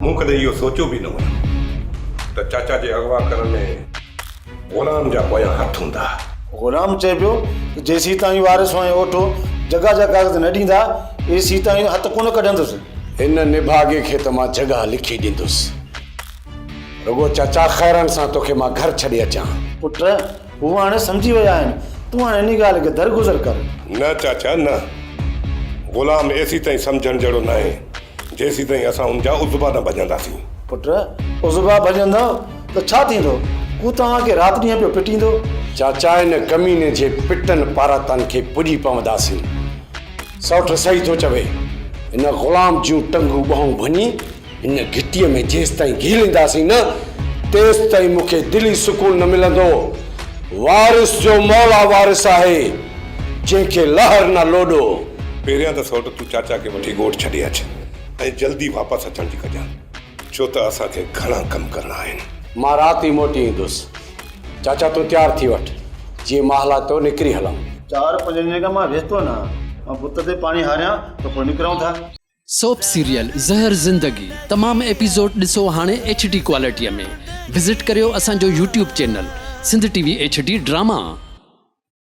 मूं कदे इहो सोचियो बि न हुयो त चाचा जे अगवा करण में ग़ुलाम जा पोयां हथ हूंदा। ग़ुलाम चए पियो त जेसीं ताईं वारिस ऐं ओठो जॻह जा कागज़ न ॾींदा एसीं ताईं हथ कोन कढंदुसि। इन निभागे खे त मां जॻह लिखी ॾींदुसि, रुगो चाचा ख़ैरनि सां तोखे मां घर छॾे अचां। पुट हू हाणे सम्झी विया आहिनि, तूं हाणे इन ॻाल्हि खे दरगुज़र कर। न चाचा न, ग़ुलाम एसी ताईं सम्झण जहिड़ो न आहे जेसीं ताईं असां उनजा उज़बा न भॼंदासीं। पुट उज़बा भॼंदव त छा थींदो? हू तव्हांखे राति ॾींहं पियो पिटींदो। चाचा इन कमीने जे पिटनि पारातनि खे पुॼी पवंदासीं। सौठ सही थो चवे, इन ग़ुलाम जूं टंगूं ॿहूं भञी इन घिटीअ में जेसि ताईं घीलींदासीं न तेसि ताईं मूंखे दिली सुकून न मिलंदो। वारिस जो मौला वारिस आहे, जंहिंखे लहर न लोॾो। पहिरियां त सौट तूं चाचा खे वठी ॻोठ छॾे अच ऐं जल्दी वापसि अचण जी कजां, छो त असांखे घणा कम करणा आहिनि। मां राति ई मोटी ईंदुसि। चाचा तूं तयारु थी वठ, जीअं मां हलां तो निकिरी हलूं। 4-5 ॾींहं खां मां वेठो न, मां बुत ते पाणी हारियां त पोइ निकिरूं था। सोप सीरियल ज़हर ज़िंदगी तमामु एपिसोड ॾिसो हाणे HD क्वालिटीअ में। विज़िट करियो असांजो YouTube channel Sindh TV HD drama.